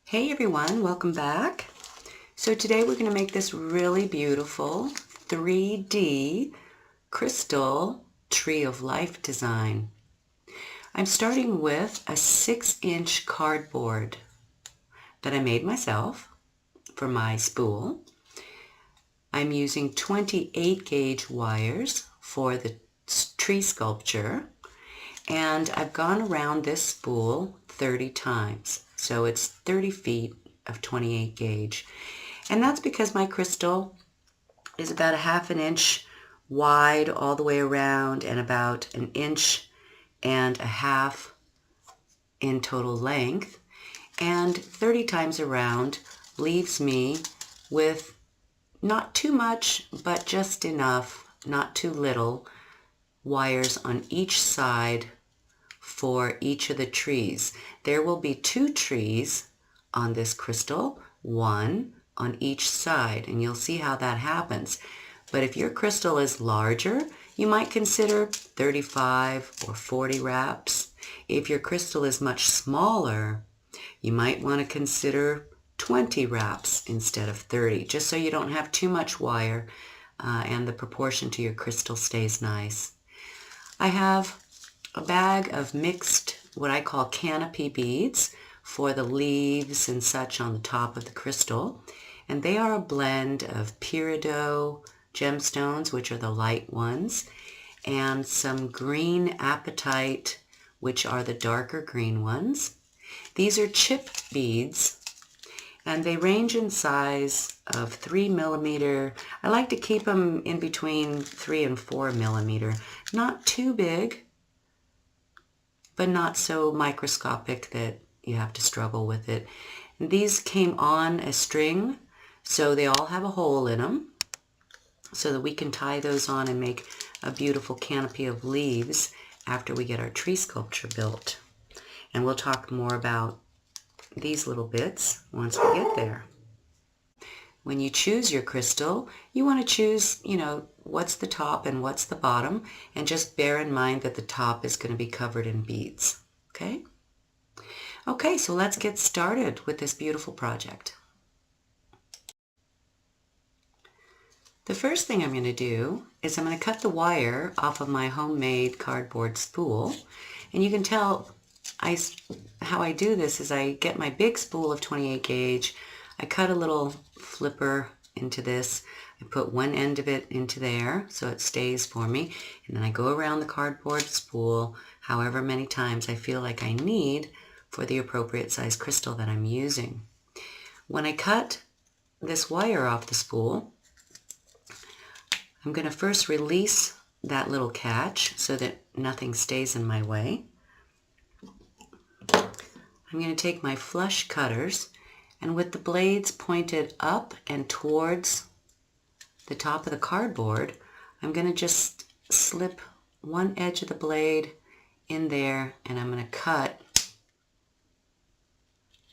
Hey everyone, welcome back. So today we're going to make this really beautiful 3D crystal tree of life design. I'm starting with a 6-inch cardboard that I made myself for my spool. I'm using 28 gauge wires for the tree sculpture, and I've gone around this spool 30 times. So it's 30 feet of 28 gauge. And that's because my crystal is about a ½ inch wide all the way around and about 1.5 inches in total length. And 30 times around leaves me with not too much, but just enough, not too little, wires on each side for each of the trees. There will be 2 trees on this crystal, 1 on each side, and you'll see how that happens. But if your crystal is larger, you might consider 35 or 40 wraps. If your crystal is much smaller, you might want to consider 20 wraps instead of 30, just so you don't have too much wire and the proportion to your crystal stays nice. I have a bag of mixed, what I call canopy beads for the leaves and such on the top of the crystal. And they are a blend of Peridot gemstones, which are the light ones, and some green Apatite, which are the darker green ones. These are chip beads, and they range in size of 3 millimeter. I like to keep them in between 3 and 4 millimeter. Not too big, but not so microscopic that you have to struggle with it. And these came on a string, so they all have a hole in them, so that we can tie those on and make a beautiful canopy of leaves after we get our tree sculpture built. And we'll talk more about these little bits once we get there. When you choose your crystal, you want to choose, what's the top and what's the bottom, and just bear in mind that the top is going to be covered in beads, okay? Okay, so let's get started with this beautiful project. The first thing I'm going to do is I'm going to cut the wire off of my homemade cardboard spool, and you can tell how I do this is I get my big spool of 28 gauge, I cut a little flipper into this, I put one end of it into there so it stays for me, and then I go around the cardboard spool however many times I feel like I need for the appropriate size crystal that I'm using. When I cut this wire off the spool, I'm going to first release that little catch so that nothing stays in my way. I'm going to take my flush cutters, and with the blades pointed up and towards the top of the cardboard, I'm going to just slip one edge of the blade in there, and I'm going to cut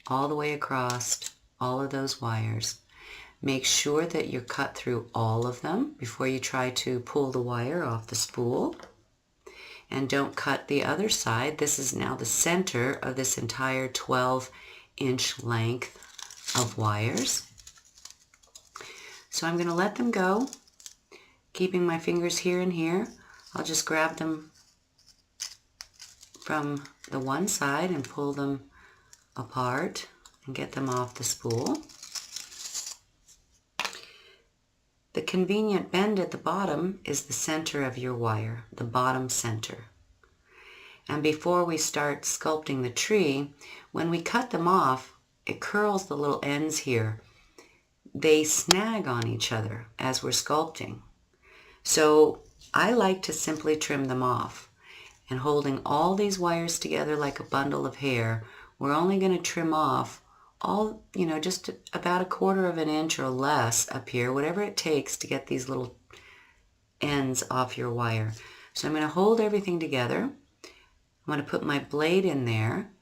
all the way across all of those wires. Make sure that you're cut through all of them before you try to pull the wire off the spool. And don't cut the other side. This is now the center of this entire 12-inch length of wires. So I'm going to let them go, keeping my fingers here and here. I'll just grab them from the one side and pull them apart and get them off the spool. The convenient bend at the bottom is the center of your wire, the bottom center. And before we start sculpting the tree, when we cut them off, it curls the little ends here. They snag on each other as we're sculpting. So I like to simply trim them off. And holding all these wires together like a bundle of hair, we're only going to trim off all, just about 1/4 inch or less up here, whatever it takes to get these little ends off your wire. So I'm going to hold everything together. I'm going to put my blade in there.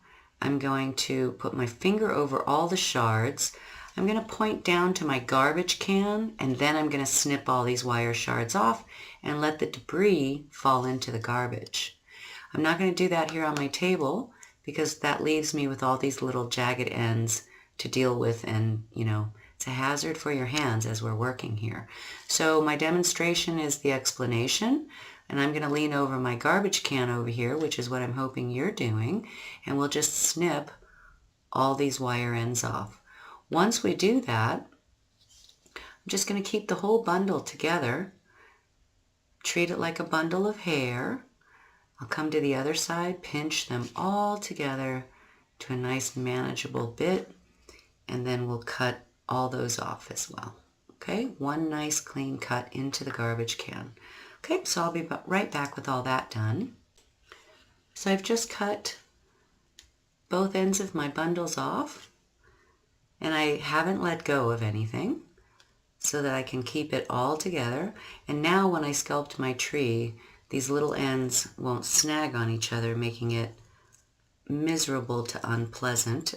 I'm going to put my finger over all the shards. I'm going to point down to my garbage can, and then I'm going to snip all these wire shards off and let the debris fall into the garbage. I'm not going to do that here on my table because that leaves me with all these little jagged ends to deal with, and it's a hazard for your hands as we're working here. So my demonstration is the explanation, and I'm going to lean over my garbage can over here, which is what I'm hoping you're doing, and we'll just snip all these wire ends off. Once we do that, I'm just going to keep the whole bundle together. Treat it like a bundle of hair. I'll come to the other side, pinch them all together to a nice manageable bit, and then we'll cut all those off as well. Okay, one nice clean cut into the garbage can. Okay, so I'll be right back with all that done. So I've just cut both ends of my bundles off, and I haven't let go of anything so that I can keep it all together. And now when I sculpt my tree, these little ends won't snag on each other, making it miserable to unpleasant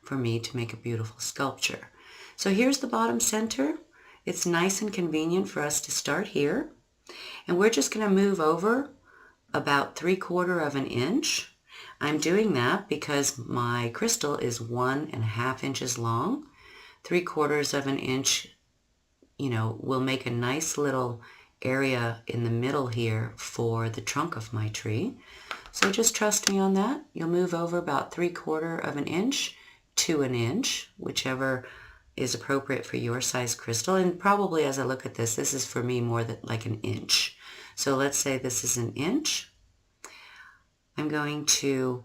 for me to make a beautiful sculpture. So here's the bottom center. It's nice and convenient for us to start here. And we're just going to move over about 3/4 of an inch. I'm doing that because my crystal is 1.5 inches long. 3/4 of an inch, will make a nice little area in the middle here for the trunk of my tree. So just trust me on that. You'll move over about 3/4 of an inch to an inch, whichever is appropriate for your size crystal. And probably as I look at this, this is for me more than like an inch. So let's say this is an inch. I'm going to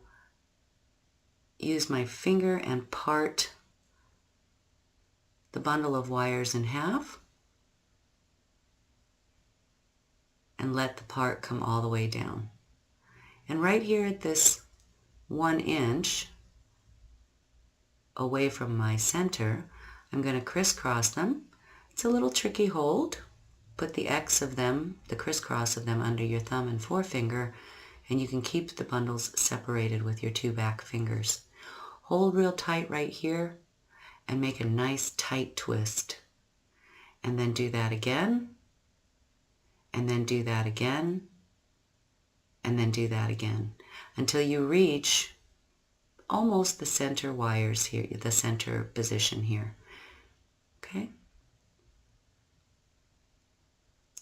use my finger and part the bundle of wires in half and let the part come all the way down. And right here at this 1 inch away from my center, I'm going to crisscross them. It's a little tricky hold. Put the X of them, the crisscross of them, under your thumb and forefinger, and you can keep the bundles separated with your 2 back fingers. Hold real tight right here and make a nice tight twist. And then do that again, and then do that again, and then do that again, until you reach almost the center wires here, the center position here. Okay?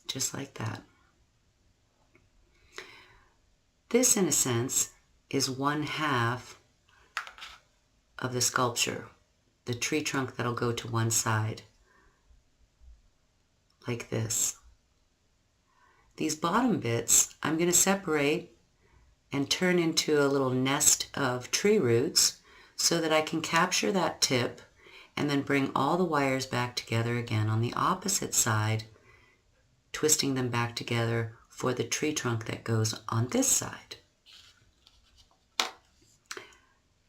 Just like that. This, in a sense, is 1/2 of the sculpture, the tree trunk that'll go to one side, like this. These bottom bits, I'm going to separate and turn into a little nest of tree roots so that I can capture that tip and then bring all the wires back together again on the opposite side, twisting them back together for the tree trunk that goes on this side.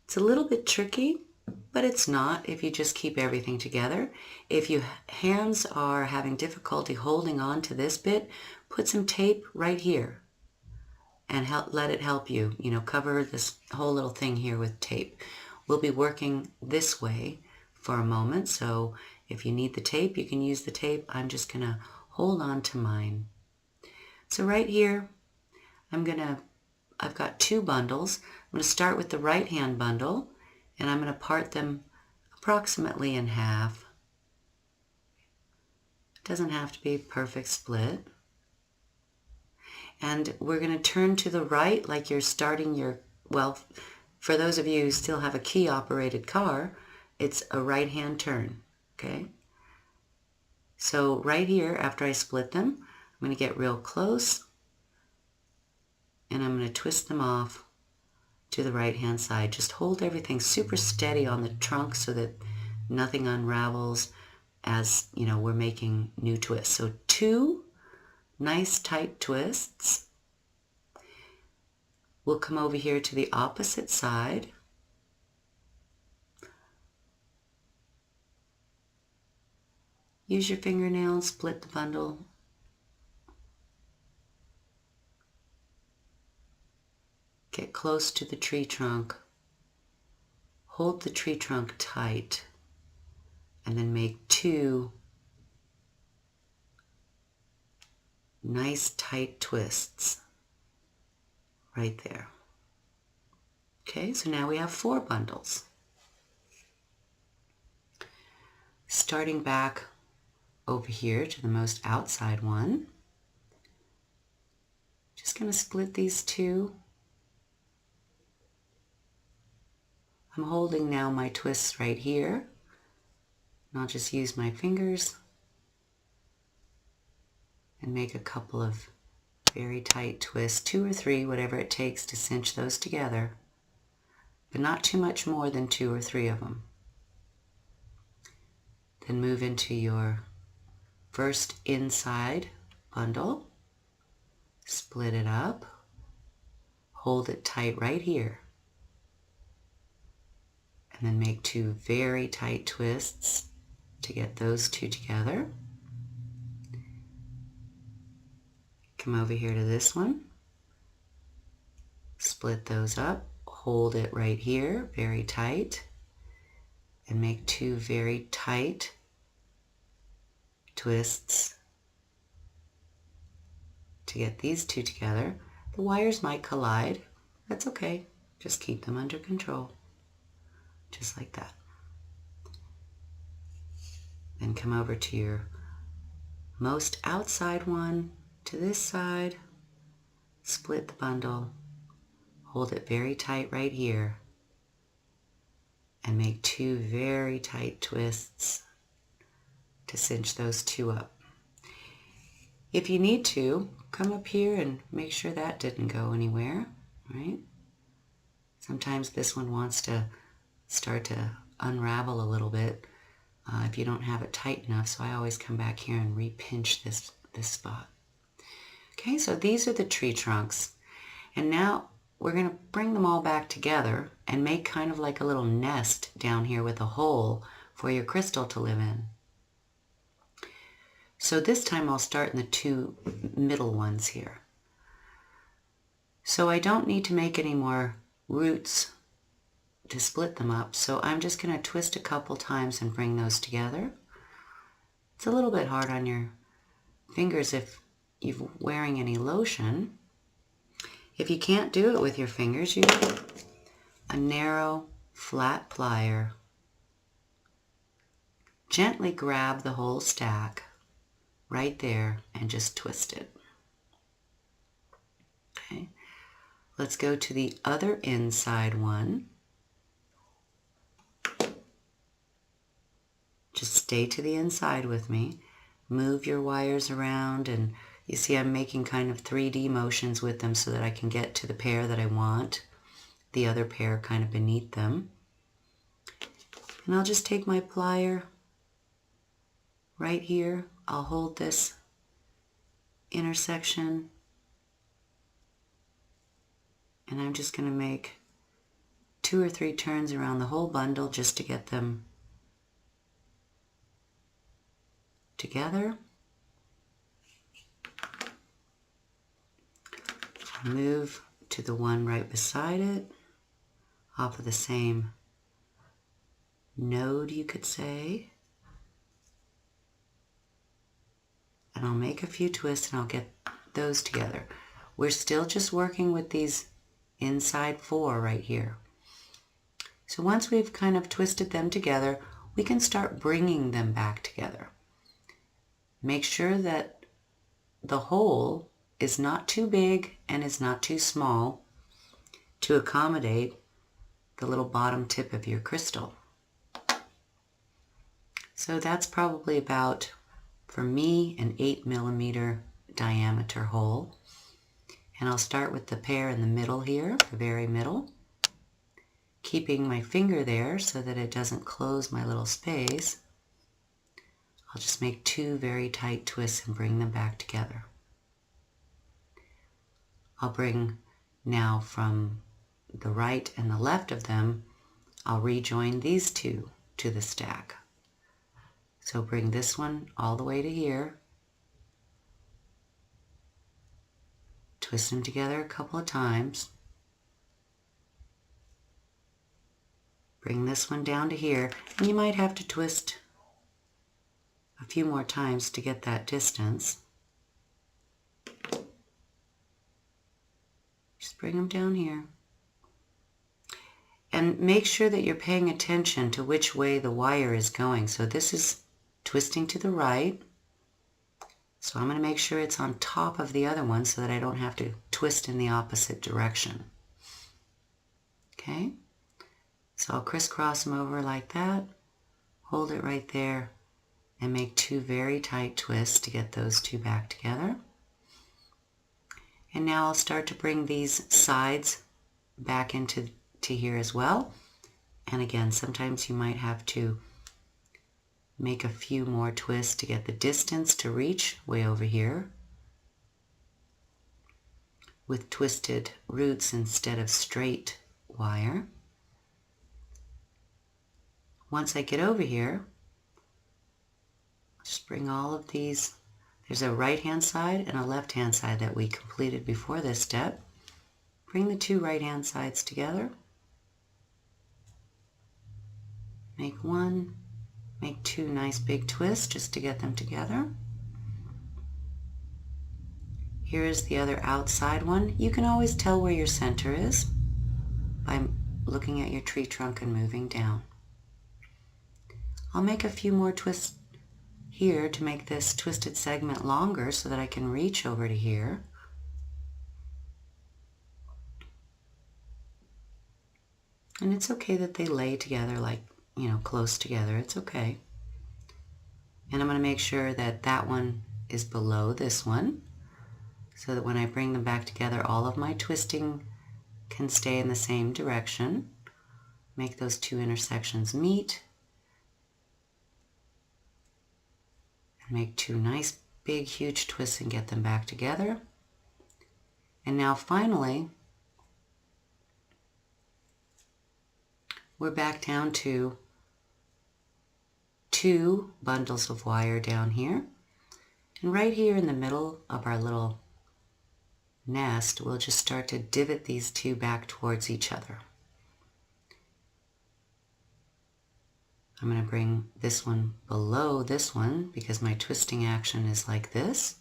It's a little bit tricky, but it's not if you just keep everything together. If your hands are having difficulty holding on to this bit, put some tape right here and let it help you. Cover this whole little thing here with tape. We'll be working this way for a moment, so if you need the tape, you can use the tape. I'm just going to hold on to mine. So right here, I've got 2 bundles. I'm going to start with the right hand bundle, and I'm going to part them approximately in half. It doesn't have to be a perfect split. And we're going to turn to the right like you're starting your, well, for those of you who still have a key operated car, it's a right hand turn, okay? So right here, after I split them, I'm going to get real close, and I'm going to twist them off to the right hand side. Just hold everything super steady on the trunk so that nothing unravels as, we're making new twists. So 2 nice tight twists. We'll come over here to the opposite side. Use your fingernails, split the bundle. Get close to the tree trunk. Hold the tree trunk tight, and then make 2 nice tight twists right there. Okay, so now we have 4 bundles. starting back over here to the most outside one. Just going to split these two. I'm holding now my twists right here, and I'll just use my fingers and make a couple of very tight twists, 2 or 3, whatever it takes to cinch those together, but not too much more than 2 or 3 of them. Then move into your first inside bundle, split it up, hold it tight right here, and then make 2 very tight twists to get those 2 together. Come over here to this one, split those up, hold it right here, very tight, and make 2 very tight twists to get these 2 together. The wires might collide. That's okay. Just keep them under control. Just like that. Then come over to your most outside one, to this side, split the bundle, hold it very tight right here, and make 2 very tight twists to cinch those 2 up. If you need to, come up here and make sure that didn't go anywhere, right? Sometimes this one wants to start to unravel a little bit if you don't have it tight enough, so I always come back here and re-pinch this spot. Okay, so these are the tree trunks, and now we're going to bring them all back together and make kind of like a little nest down here with a hole for your crystal to live in. So this time I'll start in the 2 middle ones here. So I don't need to make any more roots to split them up, so I'm just going to twist a couple times and bring those together. It's a little bit hard on your fingers if you're wearing any lotion. If you can't do it with your fingers, use a narrow, flat plier. Gently grab the whole stack right there and just twist it. Okay, let's go to the other inside one. Just stay to the inside with me. Move your wires around, and you see I'm making kind of 3D motions with them so that I can get to the pair that I want, the other pair kind of beneath them. And I'll just take my plier right here. I'll hold this intersection, and I'm just going to make 2 or 3 turns around the whole bundle just to get them together. Move to the one right beside it, off of the same node, you could say. And I'll make a few twists and I'll get those together. We're still just working with these inside 4 right here. So once we've kind of twisted them together, we can start bringing them back together. Make sure that the hole is not too big and is not too small to accommodate the little bottom tip of your crystal. So that's probably about, for me, an 8mm diameter hole. And I'll start with the pair in the middle here, the very middle, keeping my finger there so that it doesn't close my little space. I'll just make 2 very tight twists and bring them back together. I'll bring now from the right and the left of them, I'll rejoin these 2 to the stack. So bring this one all the way to here, twist them together a couple of times, bring this one down to here, and you might have to twist a few more times to get that distance. Just bring them down here. And make sure that you're paying attention to which way the wire is going. So this is twisting to the right. So I'm going to make sure it's on top of the other one so that I don't have to twist in the opposite direction. Okay, so I'll crisscross them over like that, hold it right there, and make 2 very tight twists to get those 2 back together. And now I'll start to bring these sides back into here as well. And again, sometimes you might have to make a few more twists to get the distance to reach way over here with twisted roots instead of straight wire. Once I get over here, just bring all of these. There's a right hand side and a left hand side that we completed before this step. Bring the 2 right hand sides together. Make 1, make 2 nice big twists just to get them together. Here is the other outside one. You can always tell where your center is by looking at your tree trunk and moving down. I'll make a few more twists here to make this twisted segment longer so that I can reach over to here. And it's okay that they lay together like, you know, close together. It's okay. And I'm going to make sure that that one is below this one so that when I bring them back together, all of my twisting can stay in the same direction. Make those 2 intersections meet. And make 2 nice big huge twists and get them back together. And now finally, we're back down to 2 bundles of wire down here. And right here in the middle of our little nest, we'll just start to divot these 2 back towards each other. I'm going to bring this one below this one because my twisting action is like this.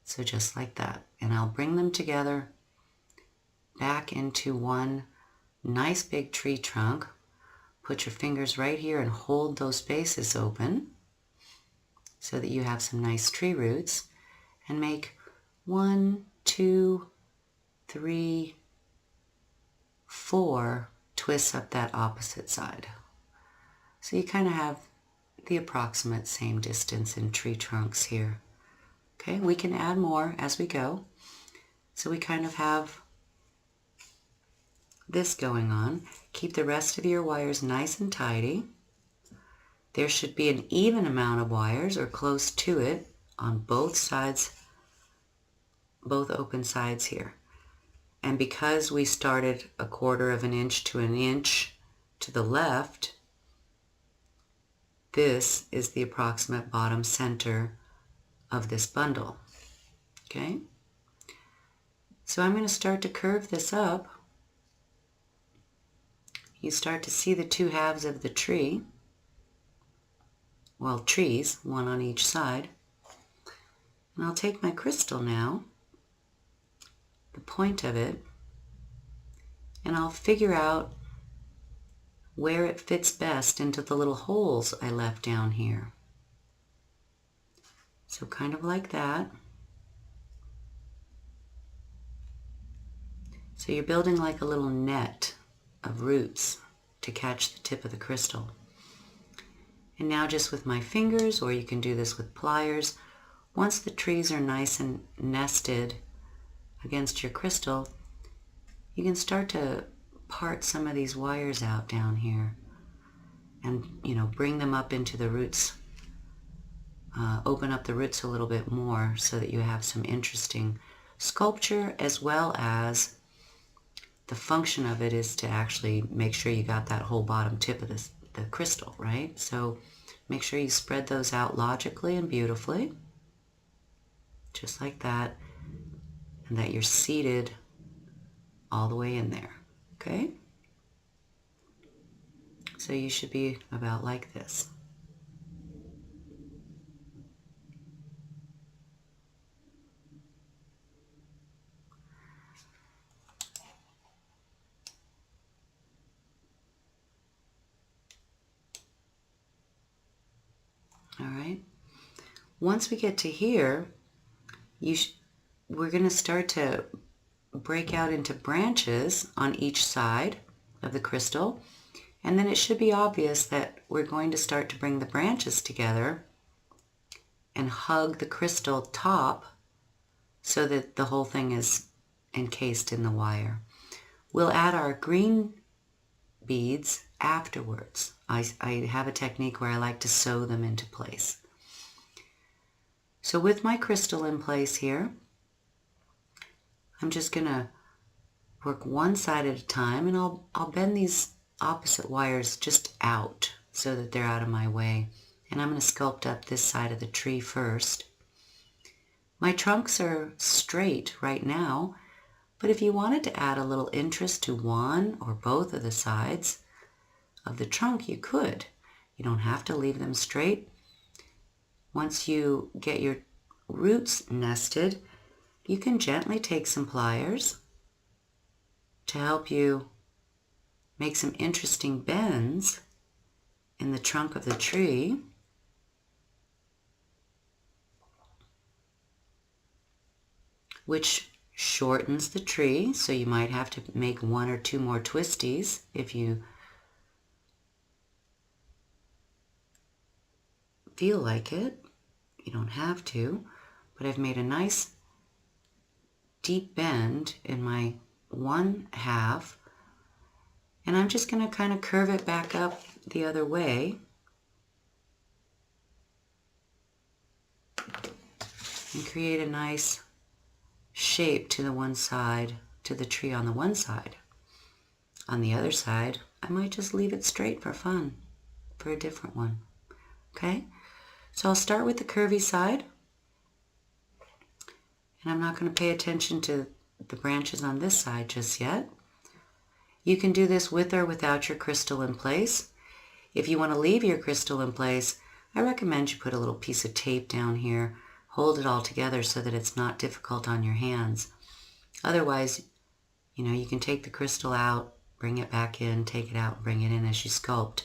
So just like that. And I'll bring them together back into one nice big tree trunk. Put your fingers right here and hold those spaces open so that you have some nice tree roots, and make 1, 2, 3, 4 twists up that opposite side. So you kind of have the approximate same distance in tree trunks here. Okay, we can add more as we go. So we kind of have this going on. Keep the rest of your wires nice and tidy. There should be an even amount of wires or close to it on both sides, both open sides here. And because we started 1/4 of an inch to an inch to the left, this is the approximate bottom center of this bundle. Okay? So I'm going to start to curve this up. You start to see the 2 halves of the tree. Well, trees, 1 on each side. And I'll take my crystal now, the point of it, and I'll figure out where it fits best into the little holes I left down here. So kind of like that. So you're building like a little net of roots to catch the tip of the crystal. And now just with my fingers, or you can do this with pliers, once the trees are nice and nested against your crystal, you can start to part some of these wires out down here and, you know, bring them up into the roots, open up the roots a little bit more so that you have some interesting sculpture, as well as the function of it is to actually make sure you got that whole bottom tip of the crystal, right? So make sure you spread those out logically and beautifully, just like that, and that you're seated all the way in there, okay? So you should be about like this. Once we get to here, we're going to start to break out into branches on each side of the crystal. And then it should be obvious that we're going to start to bring the branches together and hug the crystal top so that the whole thing is encased in the wire. We'll add our green beads afterwards. I have a technique where I like to sew them into place. So with my crystal in place here, I'm just going to work one side at a time, and I'll bend these opposite wires just out so that they're out of my way. And I'm going to sculpt up this side of the tree first. My trunks are straight right now, but if you wanted to add a little interest to one or both of the sides of the trunk, you could. You don't have to leave them straight. Once you get your roots nested, you can gently take some pliers to help you make some interesting bends in the trunk of the tree. Which shortens the tree, so you might have to make one or two more twisties if you feel like it. You don't have to, but I've made a nice deep bend in my one half, and I'm just going to kind of curve it back up the other way and create a nice shape to the one side, to the tree on the one side. On the other side, I might just leave it straight for fun, for a different one. Okay, so I'll start with the curvy side, and I'm not going to pay attention to the branches on this side just yet. You can do this with or without your crystal in place. If you want to leave your crystal in place, I recommend you put a little piece of tape down here. Hold it all together so that it's not difficult on your hands. Otherwise, you can take the crystal out, bring it back in, take it out, bring it in as you sculpt.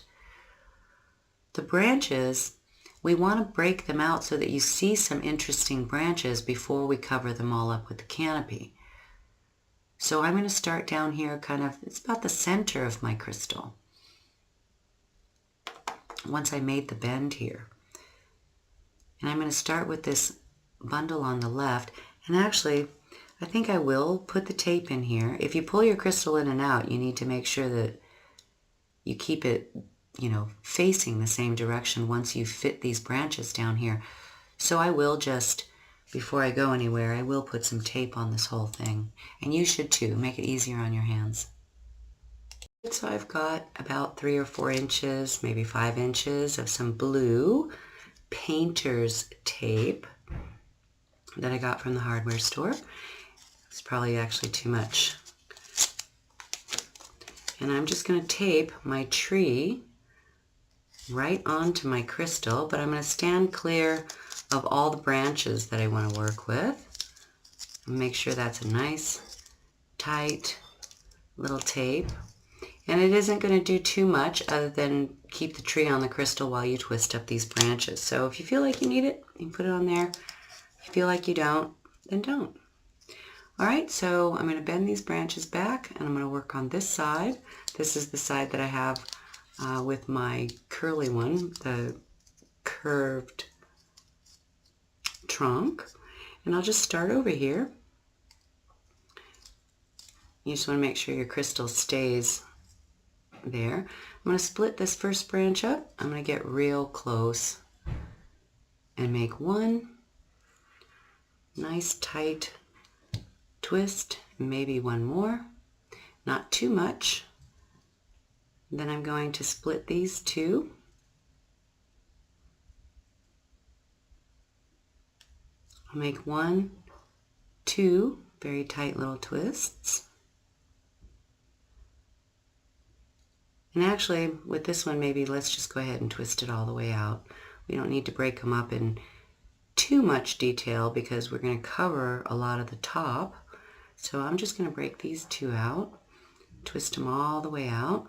The branches, we want to break them out so that you see some interesting branches before we cover them all up with the canopy. So I'm going to start down here it's about the center of my crystal. Once I made the bend here. And I'm going to start with this bundle on the left. And actually, I think I will put the tape in here. If you pull your crystal in and out, you need to make sure that you keep it, facing the same direction once you fit these branches down here. So I will just, before I go anywhere, I will put some tape on this whole thing. And you should too. Make it easier on your hands. So I've got about 3 or 4 inches, maybe 5 inches of some blue painter's tape that I got from the hardware store. It's probably actually too much. And I'm just going to tape my tree right onto my crystal, but I'm going to stand clear of all the branches that I want to work with. Make sure that's a nice, tight little tape. And it isn't going to do too much other than keep the tree on the crystal while you twist up these branches. So if you feel like you need it, you can put it on there. If you feel like you don't, then don't. All right, so I'm going to bend these branches back, and I'm going to work on this side. This is the side that I have with my curly one, the curved trunk. And I'll just start over here. You just want to make sure your crystal stays there. I'm going to split this first branch up. I'm going to get real close and make one nice tight twist, maybe one more, not too much. Then I'm going to split these two. I'll make 1, 2 very tight little twists. And actually, with this one, maybe let's just go ahead and twist it all the way out. We don't need to break them up in too much detail because we're going to cover a lot of the top. So I'm just going to break these 2 out, twist them all the way out.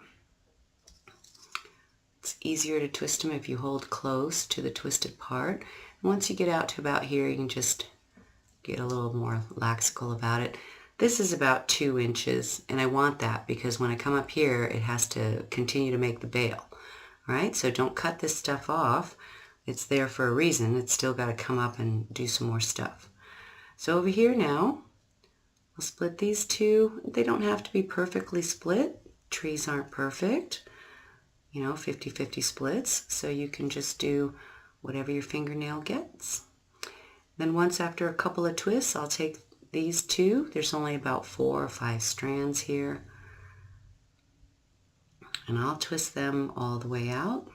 It's easier to twist them if you hold close to the twisted part. Once you get out to about here, you can just get a little more laxical about it. This is about 2 inches, and I want that because when I come up here, it has to continue to make the bale. All right, so don't cut this stuff off. It's there for a reason. It's still got to come up and do some more stuff. So over here now, I'll split these two. They don't have to be perfectly split. Trees aren't perfect, 50-50 splits. So you can just do whatever your fingernail gets. Then once after a couple of twists, I'll take these two. There's only about 4 or 5 strands here. And I'll twist them all the way out.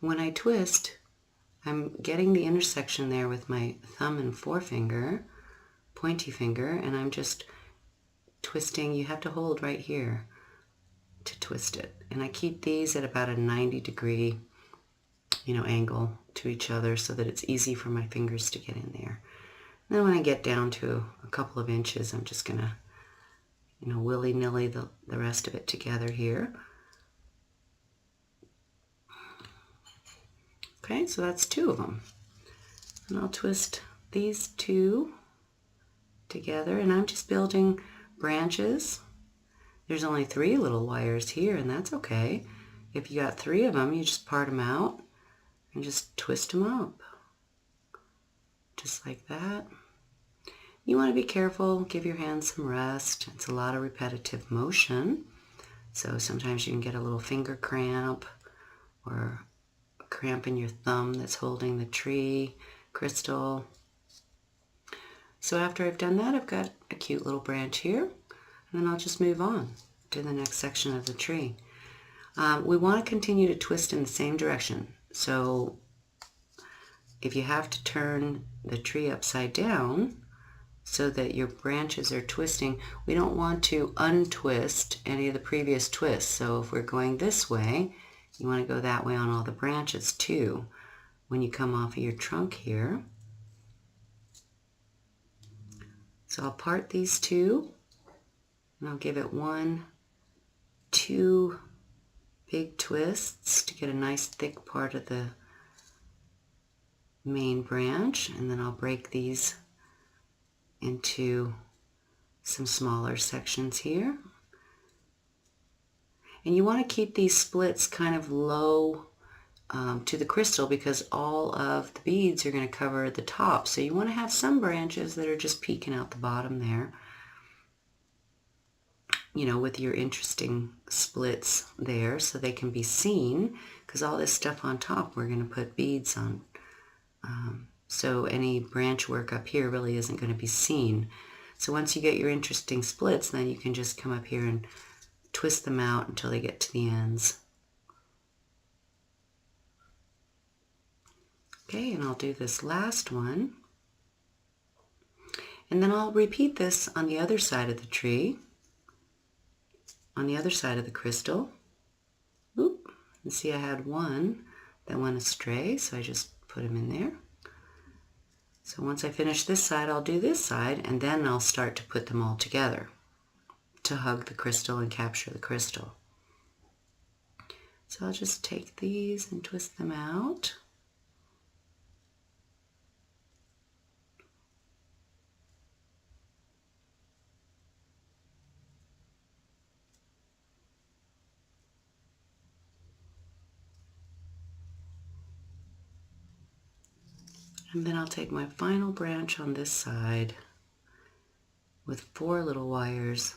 When I twist, I'm getting the intersection there with my thumb and forefinger, pointy finger, and I'm just twisting. You have to hold right here to twist it. And I keep these at about a 90-degree, angle to each other so that it's easy for my fingers to get in there. And then when I get down to a couple of inches, I'm just gonna, willy-nilly the rest of it together here. Okay, so that's 2 of them. And I'll twist these 2 together, and I'm just building branches. There's only 3 little wires here, and that's okay. If you got 3 of them, you just part them out and just twist them up. Just like that. You want to be careful, give your hands some rest. It's a lot of repetitive motion. So sometimes you can get a little finger cramp or a cramp in your thumb that's holding the tree crystal. So after I've done that, I've got a cute little branch here, and then I'll just move on to the next section of the tree. We want to continue to twist in the same direction. So if you have to turn the tree upside down so that your branches are twisting, we don't want to untwist any of the previous twists. So if we're going this way, you want to go that way on all the branches too. When you come off of your trunk here. So I'll part these 2, and I'll give it 1, 2 big twists to get a nice thick part of the main branch, and then I'll break these into some smaller sections here. And you want to keep these splits kind of low to the crystal because all of the beads are going to cover the top. So you want to have some branches that are just peeking out the bottom there, with your interesting splits there so they can be seen, because all this stuff on top we're going to put beads on. So any branch work up here really isn't going to be seen. So once you get your interesting splits, then you can just come up here and twist them out until they get to the ends. Okay, and I'll do this last one. And then I'll repeat this on the other side of the tree, on the other side of the crystal. Oop, and see I had one that went astray, so I just put him in there. So once I finish this side, I'll do this side, and then I'll start to put them all together to hug the crystal and capture the crystal. So I'll just take these and twist them out. And then I'll take my final branch on this side with 4 little wires,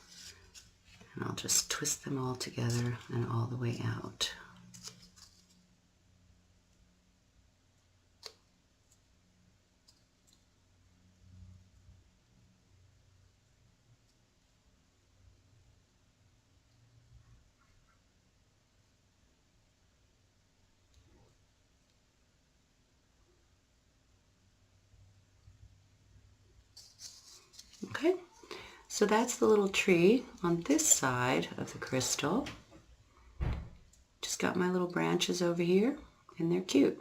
and I'll just twist them all together and all the way out. Okay, so that's the little tree on this side of the crystal. Just got my little branches over here, and they're cute.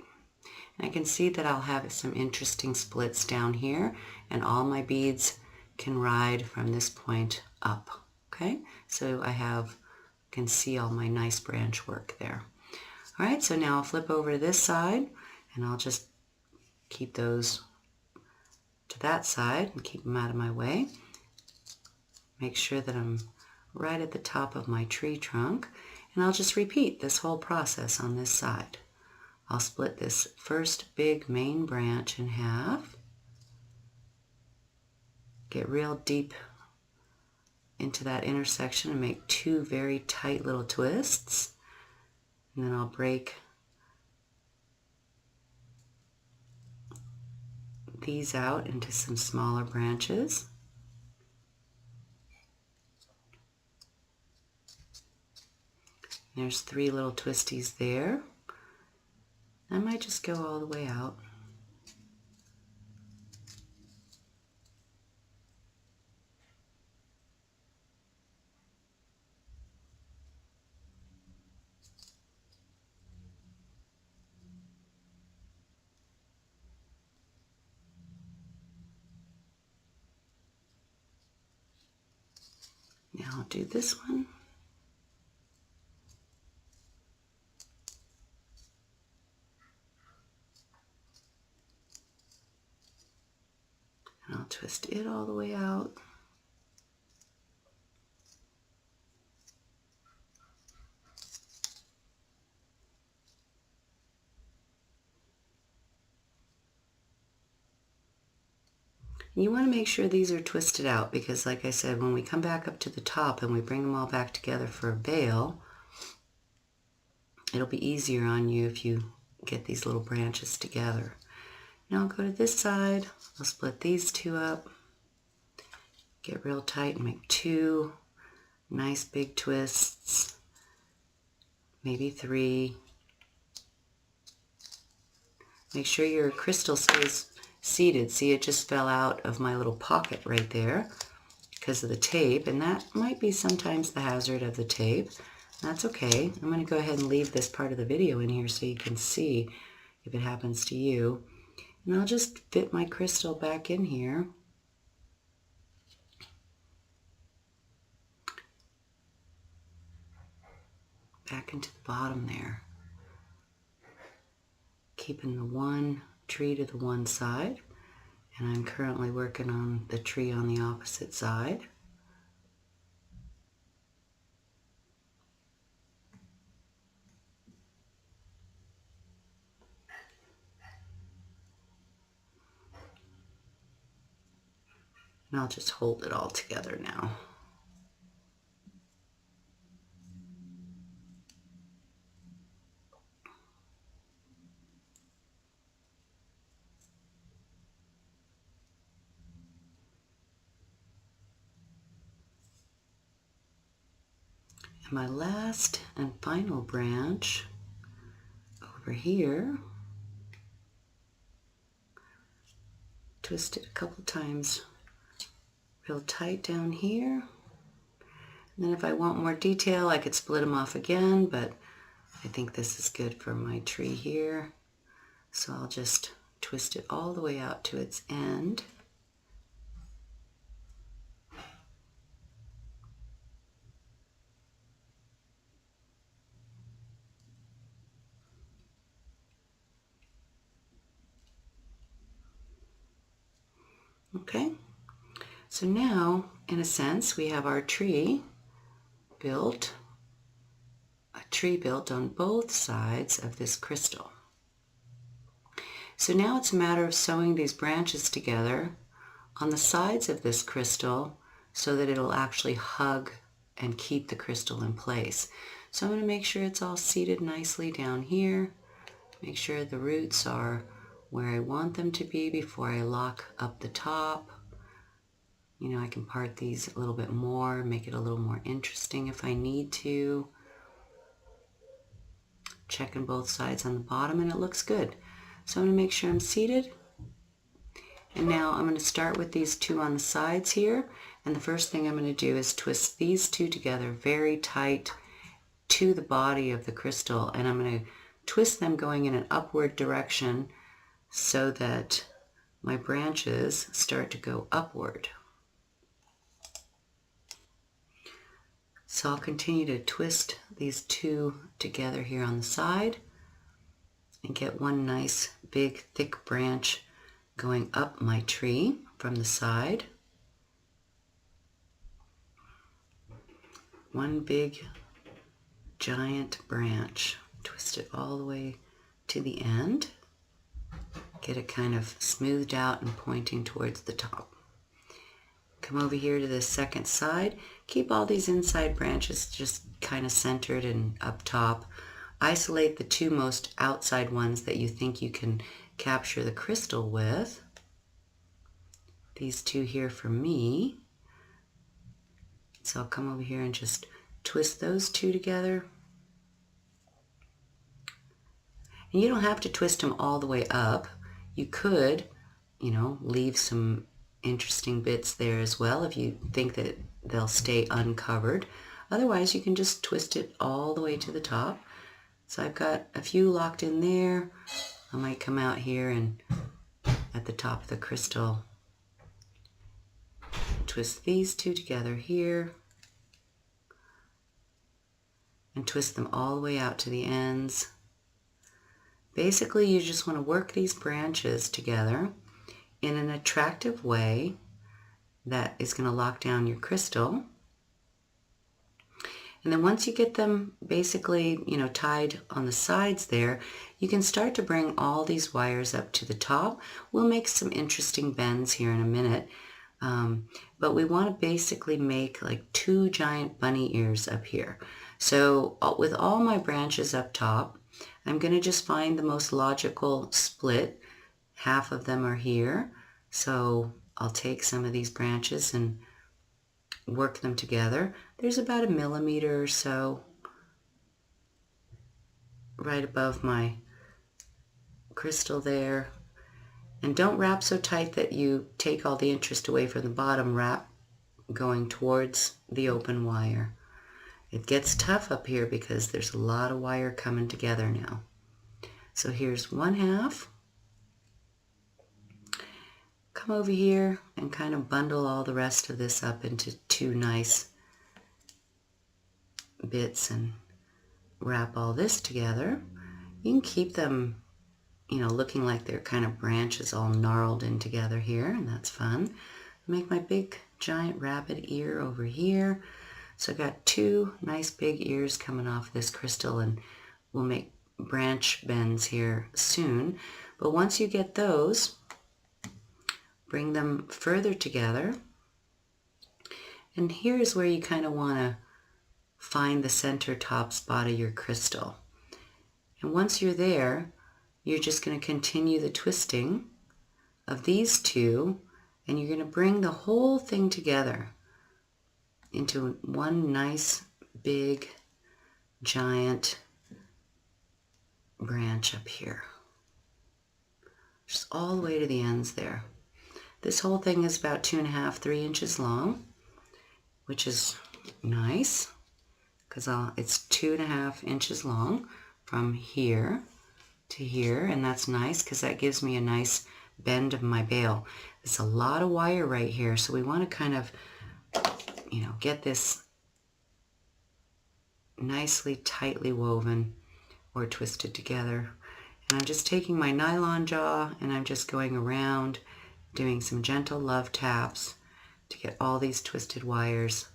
And I can see that I'll have some interesting splits down here, and all my beads can ride from this point up. Okay. Okay, so can see all my nice branch work there. All right, so now I'll flip over to this side and I'll just keep those to that side and keep them out of my way. Make sure that I'm right at the top of my tree trunk, and I'll just repeat this whole process on this side. I'll split this first big main branch in half, get real deep into that intersection and make two very tight little twists, and then I'll break these out into some smaller branches. There's three little twisties there. I might just go all the way out. Now I'll do this one. And I'll twist it all the way out. You want to make sure these are twisted out because, like I said, when we come back up to the top and we bring them all back together for a bale, it'll be easier on you if you get these little branches together. Now I'll go to this side, I'll split these two up, get real tight and make two nice big twists, maybe three. Make sure your crystal stays seated. See, it just fell out of my little pocket right there because of the tape, and that might be sometimes the hazard of the tape. That's okay. I'm going to go ahead and leave this part of the video in here so you can see if it happens to you. And I'll just fit my crystal back in here. Back into the bottom there. Keeping the one tree to the one side, and I'm currently working on the tree on the opposite side. And I'll just hold it all together now. My last and final branch over here, twist it a couple times real tight down here, and then if I want more detail I could split them off again, but I think this is good for my tree here, so I'll just twist it all the way out to its end. Okay, so now, in a sense, we have our tree built, a tree built on both sides of this crystal. So now it's a matter of sewing these branches together on the sides of this crystal so that it'll actually hug and keep the crystal in place. So I'm going to make sure it's all seated nicely down here. Make sure the roots are where I want them to be before I lock up the top. You know, I can part these a little bit more, make it a little more interesting if I need to. Checking both sides on the bottom and it looks good. So I'm going to make sure I'm seated. And now I'm going to start with these two on the sides here. And the first thing I'm going to do is twist these two together very tight to the body of the crystal. And I'm going to twist them going in an upward direction so that my branches start to go upward. So I'll continue to twist these two together here on the side and get one nice big thick branch going up my tree from the side. One big giant branch. Twist it all the way to the end. Get it kind of smoothed out and pointing towards the top. Come over here to the second side. Keep all these inside branches just kind of centered and up top. Isolate the two most outside ones that you think you can capture the crystal with. These two here for me. So I'll come over here and just twist those two together. And you don't have to twist them all the way up. You could, leave some interesting bits there as well if you think that they'll stay uncovered. Otherwise, you can just twist it all the way to the top. So I've got a few locked in there. I might come out here and at the top of the crystal, twist these two together here and twist them all the way out to the ends. Basically, you just want to work these branches together in an attractive way that is going to lock down your crystal. And then once you get them basically, tied on the sides there, you can start to bring all these wires up to the top. We'll make some interesting bends here in a minute. But we want to basically make like two giant bunny ears up here. So with all my branches up top, I'm going to just find the most logical split. Half of them are here. So I'll take some of these branches and work them together. There's about 1 millimeter or so right above my crystal there. And don't wrap so tight that you take all the interest away from the bottom. Wrap going towards the open wire. It gets tough up here because there's a lot of wire coming together now. So here's one half. Come over here and kind of bundle all the rest of this up into two nice bits and wrap all this together. You can keep them, looking like they're kind of branches all gnarled in together here, and that's fun. Make my big giant rabbit ear over here. So I've got two nice big ears coming off this crystal, and we'll make branch bends here soon. But once you get those, bring them further together. And here's where you kind of want to find the center top spot of your crystal. And once you're there, you're just going to continue the twisting of these two, and you're going to bring the whole thing together into one nice big giant branch up here. Just all the way to the ends there. This whole thing is about 2.5, 3 inches long, which is nice because it's 2.5 inches long from here to here, and that's nice because that gives me a nice bend of my bale. It's a lot of wire right here, so we want to kind of, get this nicely tightly woven or twisted together. And I'm just taking my nylon jaw and I'm just going around doing some gentle love taps to get all these twisted wires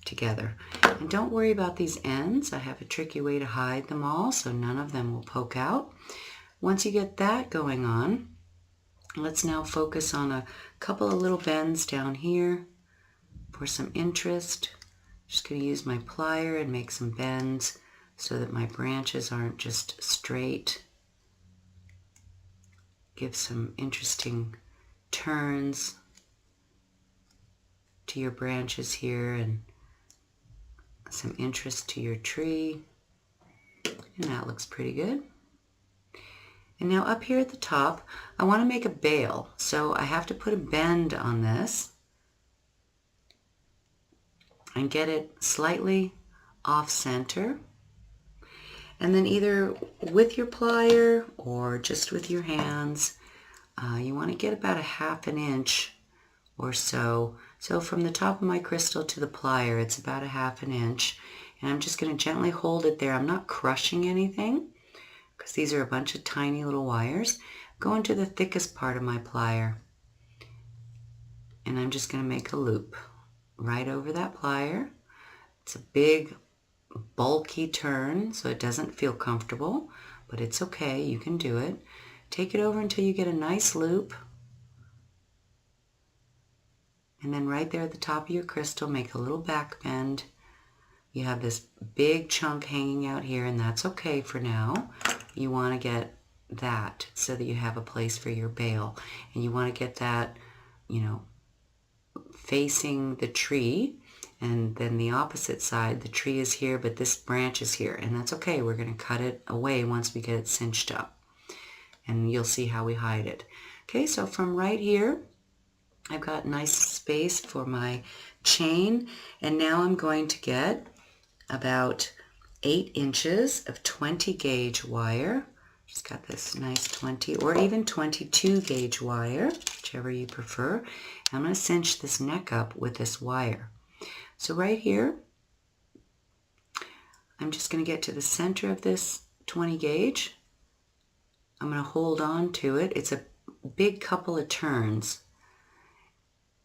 together. And don't worry about these ends. I have a tricky way to hide them all so none of them will poke out. Once you get that going on, let's now focus on a couple of little bends down here for some interest. Just going to use my plier and make some bends so that my branches aren't just straight. Give some interesting turns to your branches here and some interest to your tree. And that looks pretty good. And now up here at the top, I want to make a bale. So I have to put a bend on this and get it slightly off center. And then either with your plier or just with your hands, you want to get about 1/2 inch or so So from the top of my crystal to the plier, it's about a ½ inch. And I'm just going to gently hold it there. I'm not crushing anything because these are a bunch of tiny little wires. Go into the thickest part of my plier. And I'm just going to make a loop right over that plier. It's a big, bulky turn, so it doesn't feel comfortable, but it's okay. You can do it. Take it over until you get a nice loop. And then right there at the top of your crystal, make a little back bend. You have this big chunk hanging out here, and that's okay for now. You want to get that so that you have a place for your bale. And you want to get that, you know, facing the tree. And then the opposite side, the tree is here, but this branch is here. And that's okay. We're going to cut it away once we get it cinched up. And you'll see how we hide it. Okay, so from right here, I've got nice space for my chain. And now I'm going to get about 8 inches of 20 gauge wire. Just got this nice 20 or even 22 gauge wire, whichever you prefer. I'm going to cinch this neck up with this wire. So right here, I'm just going to get to the center of this 20 gauge. I'm going to hold on to it. It's a big couple of turns.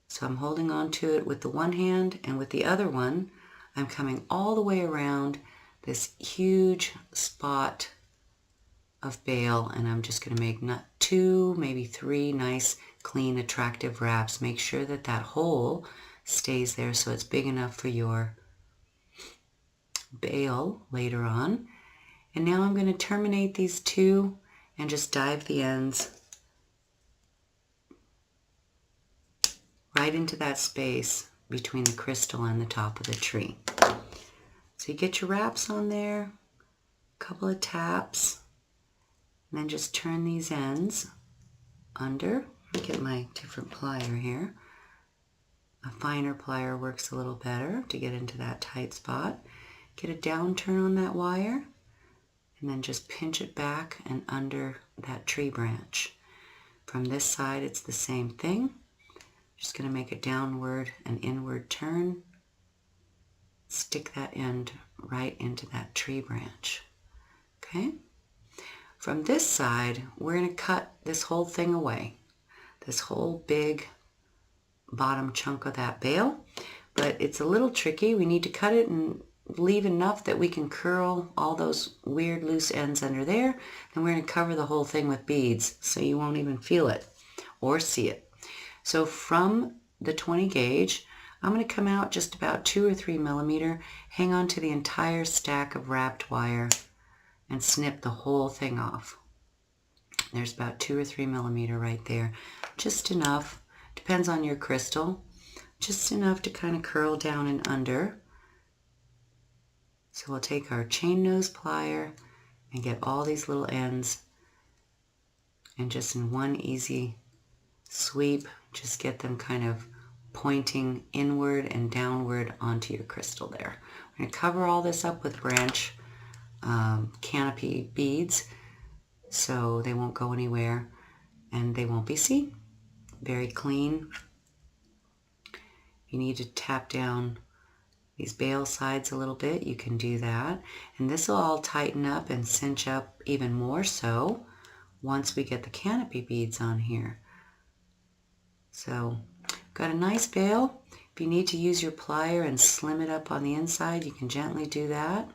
So I'm holding on to it with the one hand, and with the other one, I'm coming all the way around this huge spot of bale, and I'm just going to make 2, maybe 3 nice, clean, attractive wraps. Make sure that that hole stays there so it's big enough for your bale later on. And now I'm going to terminate these 2 and just dive the ends right into that space between the crystal and the top of the tree. So you get your wraps on there, a couple of taps, and then just turn these ends under. Let me get my different plier here. A finer plier works a little better to get into that tight spot. Get a down turn on that wire, and then just pinch it back and under that tree branch. From this side, it's the same thing. Just going to make a downward and inward turn. Stick that end right into that tree branch. Okay? From this side, we're going to cut this whole thing away. This whole big bottom chunk of that bale. But it's a little tricky. We need to cut it and leave enough that we can curl all those weird loose ends under there. Then we're going to cover the whole thing with beads so you won't even feel it or see it. So from the 20 gauge, I'm going to come out just about 2 or 3 millimeter, hang on to the entire stack of wrapped wire, and snip the whole thing off. There's about 2 or 3 millimeter right there. Just enough, depends on your crystal, just enough to kind of curl down and under. So we'll take our chain nose plier and get all these little ends, and just in one easy sweep, just get them kind of pointing inward and downward onto your crystal there. We're going to cover all this up with branch canopy beads so they won't go anywhere and they won't be seen. Very clean. You need to tap down these bale sides a little bit, you can do that. And this will all tighten up and cinch up even more so once we get the canopy beads on here. So, got a nice bale. If you need to use your plier and slim it up on the inside, you can gently do that.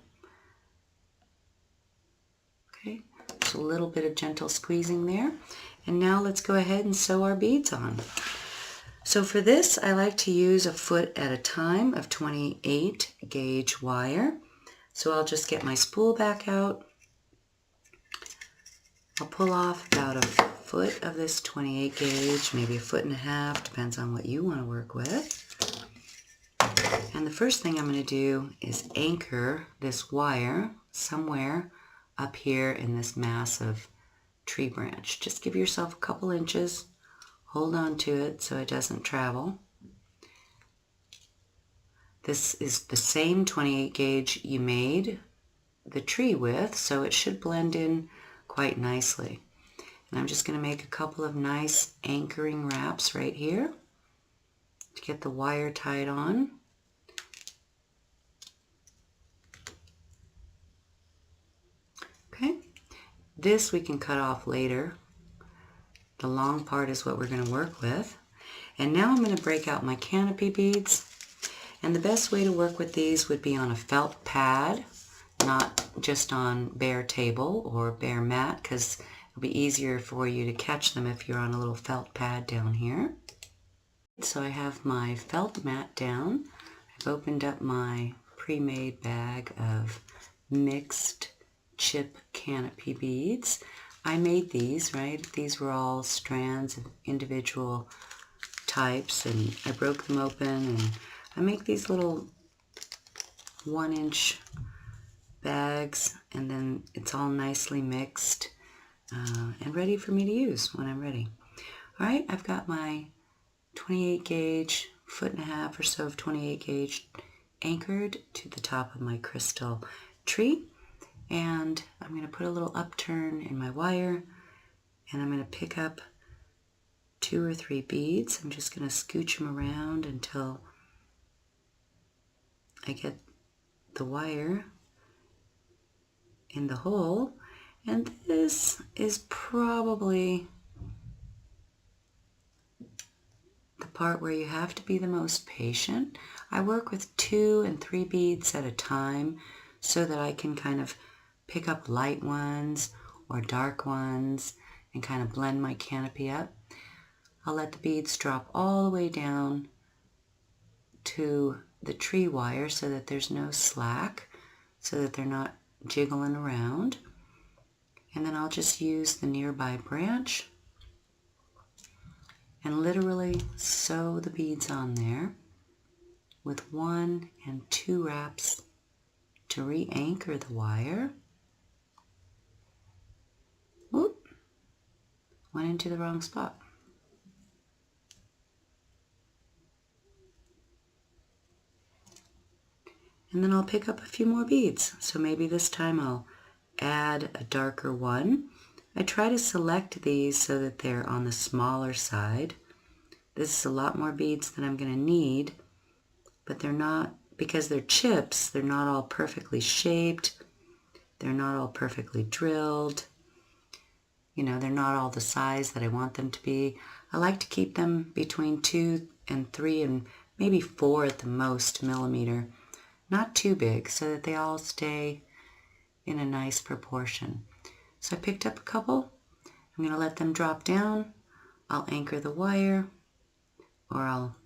Okay, just a little bit of gentle squeezing there. And now let's go ahead and sew our beads on. So for this, I like to use a foot at a time of 28 gauge wire. So I'll just get my spool back out. I'll pull off about a foot of this 28 gauge, maybe a foot and a half, depends on what you want to work with. And the first thing I'm going to do is anchor this wire somewhere up here in this massive tree branch. Just give yourself a couple inches, hold on to it so it doesn't travel. This is the same 28 gauge you made the tree with, so it should blend in quite nicely. And I'm just going to make a couple of nice anchoring wraps right here. to get the wire tied on. Okay, this we can cut off later. The long part is what we're going to work with. And now I'm going to break out my canopy beads. And the best way to work with these would be on a felt pad, not just on bare table or bare mat, because it'll be easier for you to catch them if you're on a little felt pad down here. So I have my felt mat down. I've opened up my pre-made bag of mixed chip canopy beads. I made these, right? These were all strands of individual types, and I broke them open, and I make these little 1-inch bags, and then it's all nicely mixed and ready for me to use when I'm ready. All right, I've got my 28 gauge, 1.5 foot or so of 28 gauge anchored to the top of my crystal tree, and I'm going to put a little upturn in my wire, and I'm going to pick up 2 or 3 beads. I'm just going to scooch them around until I get the wire in the hole, and this is probably the part where you have to be the most patient. I work with 2 and 3 beads at a time so that I can kind of pick up light ones or dark ones and kind of blend my canopy up. I'll let the beads drop all the way down to the tree wire so that there's no slack, so that they're not jiggling around. And then I'll just use the nearby branch and literally sew the beads on there with 1 and 2 wraps to re-anchor the wire. Whoop! Went into the wrong spot. And then I'll pick up a few more beads. So maybe this time I'll add a darker one. I try to select these so that they're on the smaller side. This is a lot more beads than I'm going to need, but they're not, because they're chips, they're not all perfectly shaped. They're not all perfectly drilled. You know, they're not all the size that I want them to be. I like to keep them between 2 and 3 and maybe 4 at the most millimeter. Not too big, so that they all stay in a nice proportion. So I picked up a couple. I'm going to let them drop down. I'll anchor the wire, or I'll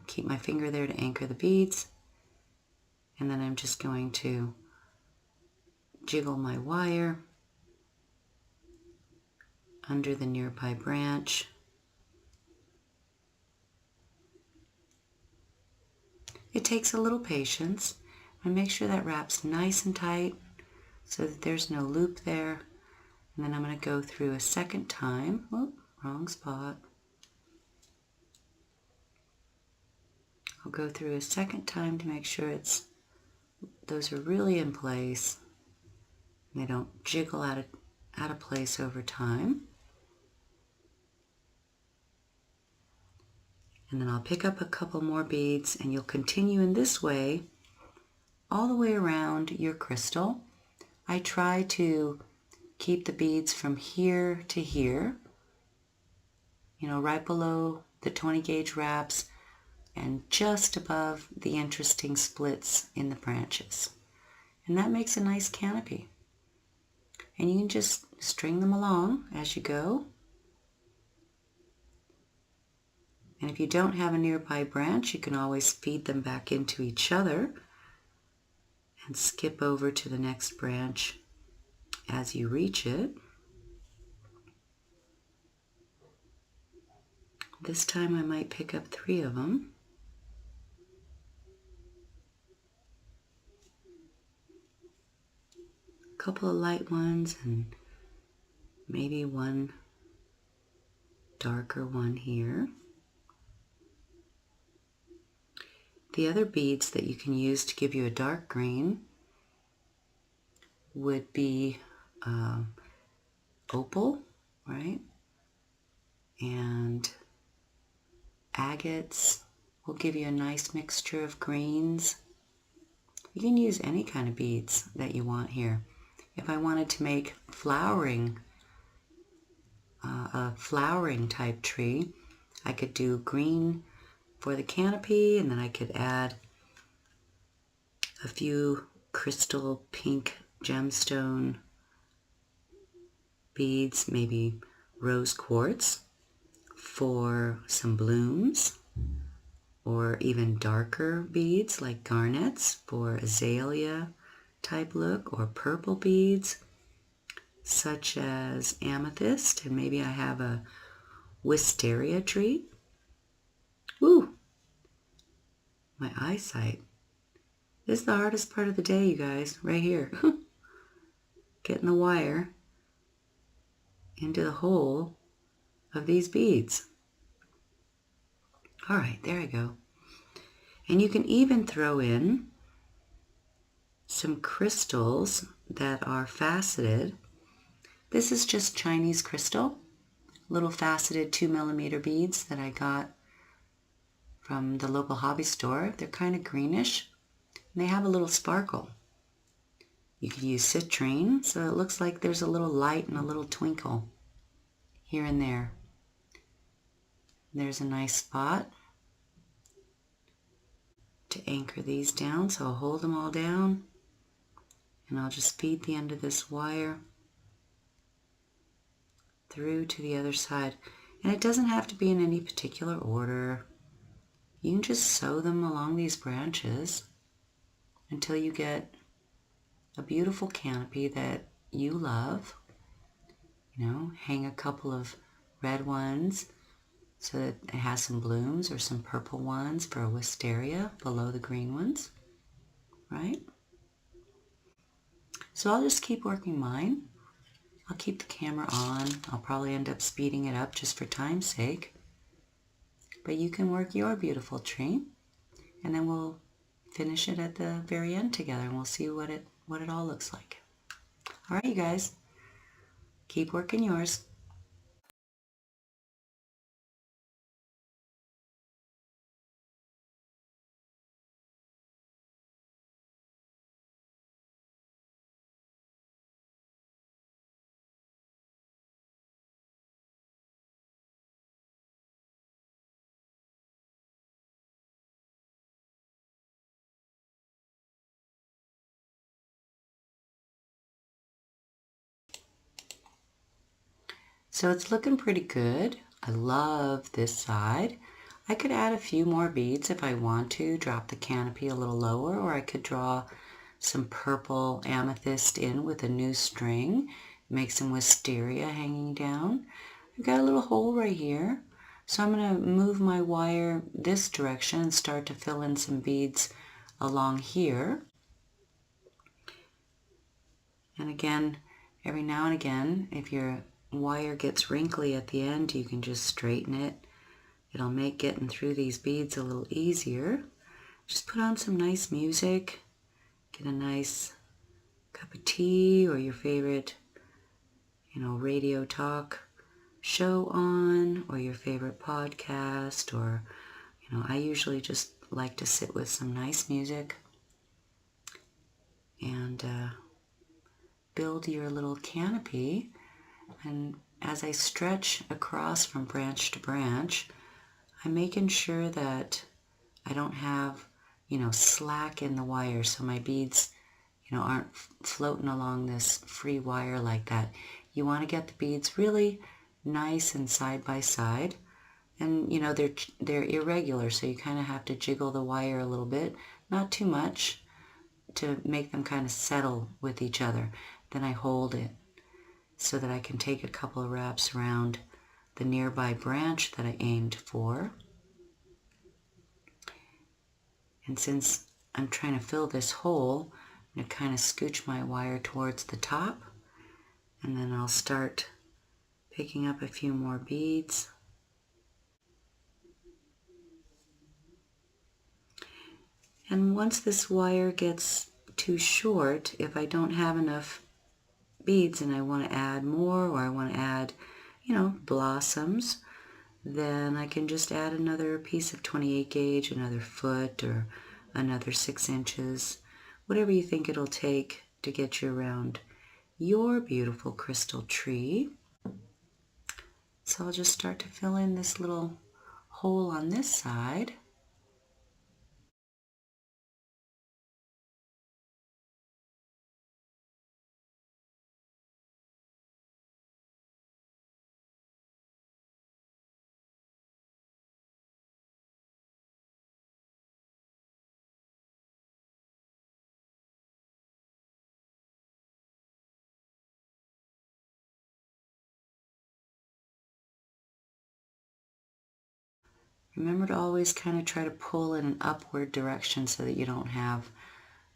keep my finger there to anchor the beads. And then I'm just going to jiggle my wire under the nearby branch. It takes a little patience, and make sure that wraps nice and tight so that there's no loop there. And then I'm going to go through a second time. Whoop, wrong spot. I'll go through a second time to make sure those are really in place and they don't jiggle out of place over time. And then I'll pick up a couple more beads, and you'll continue in this way all the way around your crystal. I try to keep the beads from here to here, you know, right below the 20 gauge wraps and just above the interesting splits in the branches. And that makes a nice canopy. And you can just string them along as you go. And if you don't have a nearby branch, you can always feed them back into each other and skip over to the next branch as you reach it. This time I might pick up 3 of them. A couple of light ones and maybe one darker one here. The other beads that you can use to give you a dark green would be opal, right? And agates will give you a nice mixture of greens. You can use any kind of beads that you want here. If I wanted to make a flowering type tree, I could do green for the canopy, and then I could add a few crystal pink gemstone beads, maybe rose quartz for some blooms, or even darker beads like garnets for azalea type look, or purple beads such as amethyst, and maybe I have a wisteria tree. Woo! My eyesight. This is the hardest part of the day, you guys, right here. Getting the wire into the hole of these beads. All right, there I go. And you can even throw in some crystals that are faceted. This is just Chinese crystal, little faceted 2mm beads that I got from the local hobby store. They're kind of greenish, and they have a little sparkle. You could use citrine, so it looks like there's a little light and a little twinkle here and there. There's a nice spot to anchor these down, so I'll hold them all down, and I'll just feed the end of this wire through to the other side. And it doesn't have to be in any particular order. You can just sew them along these branches until you get a beautiful canopy that you love. You know, hang a couple of red ones so that it has some blooms, or some purple ones for a wisteria below the green ones, right? So I'll just keep working mine. I'll keep the camera on. I'll probably end up speeding it up just for time's sake. But you can work your beautiful tree, and then we'll finish it at the very end together, and we'll see what it all looks like. All right, you guys, keep working yours. So it's looking pretty good. I love this side. I could add a few more beads if I want to, drop the canopy a little lower, or I could draw some purple amethyst in with a new string, make some wisteria hanging down. I've got a little hole right here, so I'm going to move my wire this direction and start to fill in some beads along here. And again, every now and again, if your wire gets wrinkly at the end, you can just straighten it. It'll make getting through these beads a little easier. Just put on some nice music, get a nice cup of tea or your favorite, radio talk show on, or your favorite podcast, or, I usually just like to sit with some nice music and build your little canopy. And as I stretch across from branch to branch, I'm making sure that I don't have, slack in the wire, so my beads, aren't floating along this free wire like that. You want to get the beads really nice and side by side, and they're irregular, so you kind of have to jiggle the wire a little bit, not too much, to make them kind of settle with each other. Then I hold it so that I can take a couple of wraps around the nearby branch that I aimed for. And since I'm trying to fill this hole, I'm going to kind of scooch my wire towards the top, and then I'll start picking up a few more beads. And once this wire gets too short, if I don't have enough beads and I want to add more, or I want to add, blossoms, then I can just add another piece of 28 gauge, another foot or another 6 inches, whatever you think it'll take to get you around your beautiful crystal tree. So I'll just start to fill in this little hole on this side. Remember to always kind of try to pull in an upward direction so that you don't have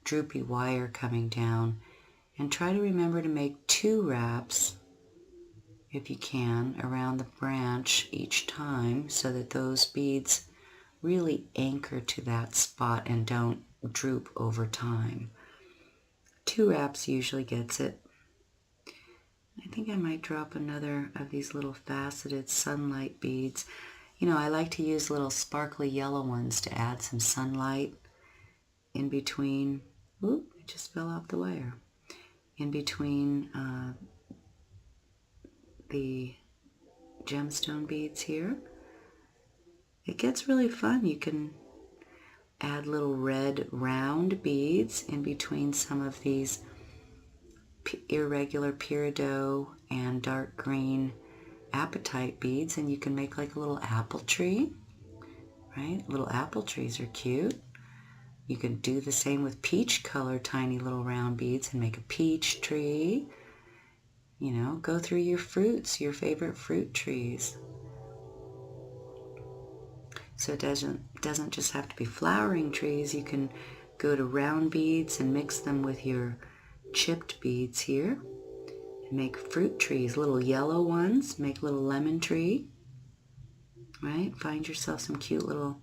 droopy wire coming down. And try to remember to make 2 wraps, if you can, around the branch each time so that those beads really anchor to that spot and don't droop over time. 2 wraps usually gets it. I think I might drop another of these little faceted sunlight beads. You know, I like to use little sparkly yellow ones to add some sunlight in between. Oop, it just fell off the wire. In between the gemstone beads here. It gets really fun. You can add little red round beads in between some of these irregular peridot and dark green apatite beads, and you can make like a little apple tree, right? Little apple trees are cute. You can do the same with peach color tiny little round beads and make a peach tree. You know, go through your fruits, your favorite fruit trees. So it doesn't just have to be flowering trees. You can go to round beads and mix them with your chipped beads here. And make fruit trees, little yellow ones. Make a little lemon tree, right? Find yourself some cute little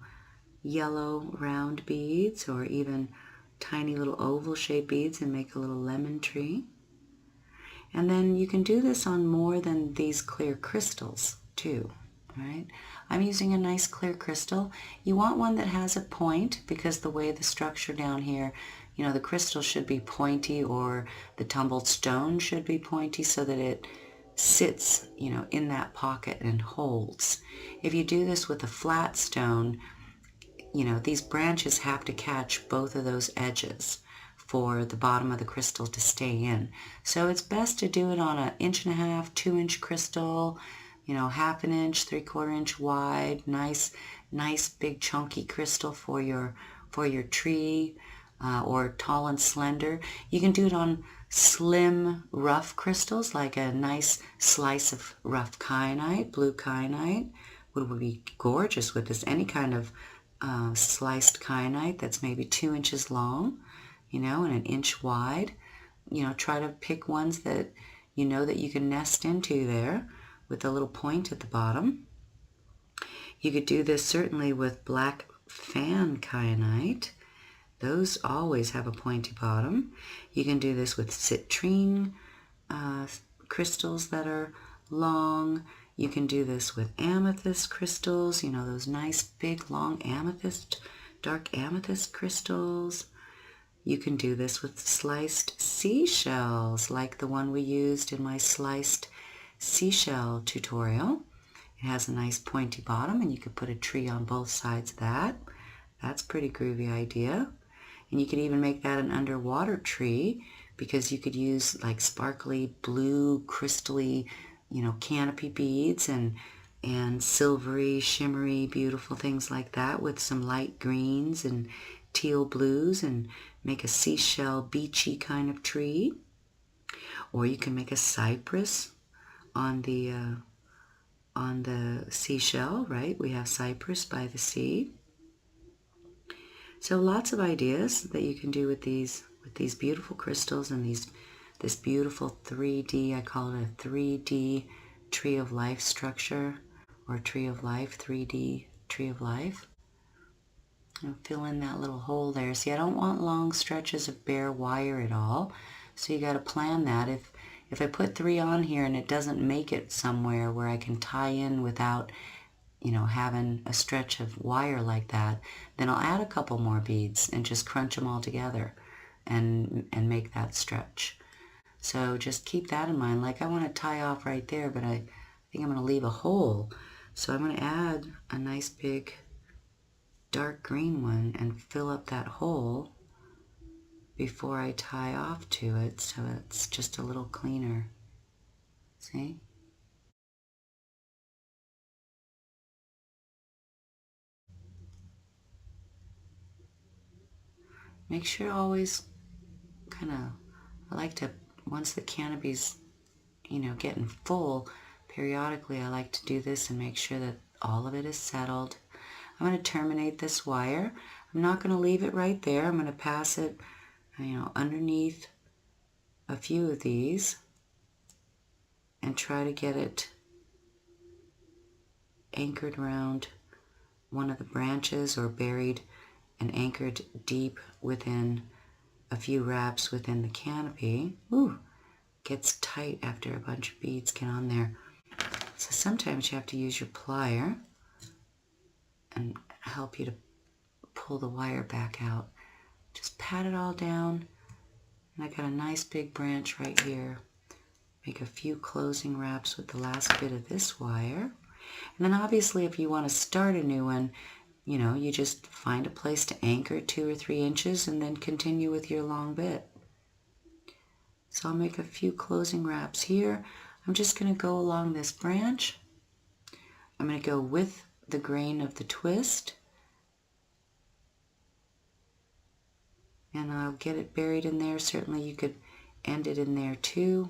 yellow round beads or even tiny little oval shaped beads and make a little lemon tree. And then you can do this on more than these clear crystals too, right? I'm using a nice clear crystal. You want one that has a point because the way the structure down here, you know, the crystal should be pointy or the tumbled stone should be pointy so that it sits, you know, in that pocket and holds. If you do this with a flat stone, you know, these branches have to catch both of those edges for the bottom of the crystal to stay in. So it's best to do it on an 1.5 inch, 2 inch crystal, you know, 1/2 inch, 3/4 inch wide, nice big chunky crystal for your tree, or tall and slender. You can do it on slim rough crystals, like a nice slice of rough kyanite, blue kyanite would be gorgeous with this. Any kind of sliced kyanite that's maybe 2 inches long, you know, and 1 inch wide. You know, try to pick ones that you know that you can nest into there with a little point at the bottom. You could do this certainly with black fan kyanite. Those always have a pointy bottom. You can do this with citrine crystals that are long. You can do this with amethyst crystals, you know, those nice big long amethyst, dark amethyst crystals. You can do this with sliced seashells, like the one we used in my sliced seashell tutorial. It has a nice pointy bottom, and you could put a tree on both sides of that. That's a pretty groovy idea. And you could even make that an underwater tree, because you could use like sparkly blue, crystally, you know, canopy beads and silvery, shimmery, beautiful things like that with some light greens and teal blues, and make a seashell beachy kind of tree. Or you can make a cypress on the seashell, right? We have cypress by the sea. So lots of ideas that you can do with these beautiful crystals and this beautiful 3D, I call it a 3D tree of life structure, or tree of life, 3D tree of life. And fill in that little hole there. See, I don't want long stretches of bare wire at all, so you got to plan that. If I put 3 on here and it doesn't make it somewhere where I can tie in without, having a stretch of wire like that, then I'll add a couple more beads and just crunch them all together and make that stretch. So just keep that in mind. Like I want to tie off right there, but I think I'm going to leave a hole. So I'm going to add a nice big dark green one and fill up that hole before I tie off to it, so it's just a little cleaner. See? Make sure always I like to, once the canopy's, getting full, periodically I like to do this and make sure that all of it is settled. I'm going to terminate this wire. I'm not going to leave it right there. I'm going to pass it, underneath a few of these and try to get it anchored around one of the branches or buried and anchored deep within a few wraps within the canopy. Ooh, gets tight after a bunch of beads get on there. So sometimes you have to use your plier and help you to pull the wire back out. Just pat it all down. And I got a nice big branch right here. Make a few closing wraps with the last bit of this wire. And then obviously if you want to start a new one, you just find a place to anchor 2 or 3 inches and then continue with your long bit. So I'll make a few closing wraps here. I'm just going to go along this branch. I'm going to go with the grain of the twist. And I'll get it buried in there. Certainly you could end it in there too.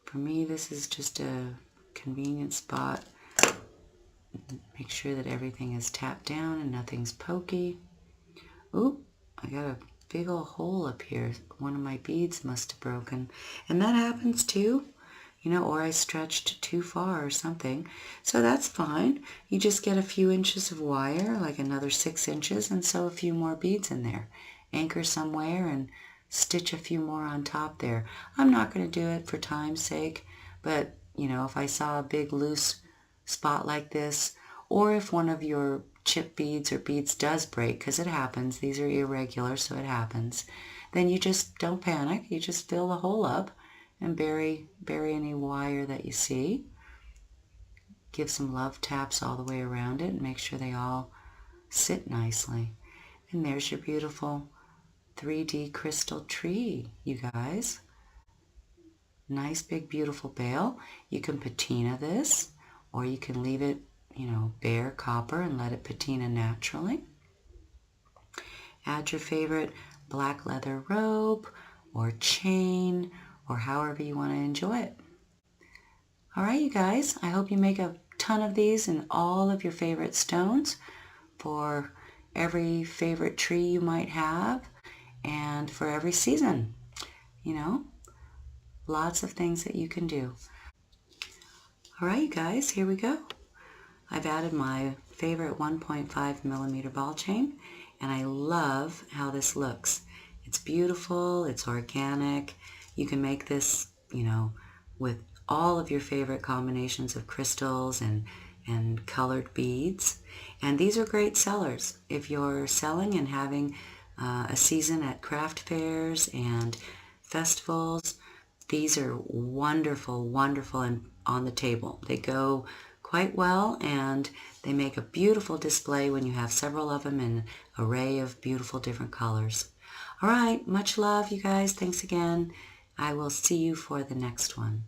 For me, this is just a convenient spot. Make sure that everything is tapped down and nothing's pokey. Oop, I got a big old hole up here. One of my beads must have broken. And that happens too, or I stretched too far or something. So that's fine. You just get a few inches of wire, like another 6 inches, and sew a few more beads in there. Anchor somewhere and stitch a few more on top there. I'm not going to do it for time's sake, but if I saw a big loose spot like this, or if one of your chip beads or beads does break, because it happens, these are irregular, so it happens, then you just don't panic. You just fill the hole up and bury any wire that you see. Give some love taps all the way around it and make sure they all sit nicely. And there's your beautiful 3D crystal tree, you guys. Nice big beautiful bale. You can patina this, or you can leave it, bare copper and let it patina naturally. Add your favorite black leather rope or chain or however you want to enjoy it. All right, you guys, I hope you make a ton of these in all of your favorite stones for every favorite tree you might have and for every season. Lots of things that you can do. All right, you guys, here we go. I've added my favorite 1.5 millimeter ball chain, and I love how this looks. It's beautiful, it's organic. You can make this, with all of your favorite combinations of crystals and colored beads. And these are great sellers. If you're selling and having a season at craft fairs and festivals, these are wonderful, wonderful and on the table. They go quite well and they make a beautiful display when you have several of them in an array of beautiful different colors. All right, much love, you guys. Thanks again. I will see you for the next one.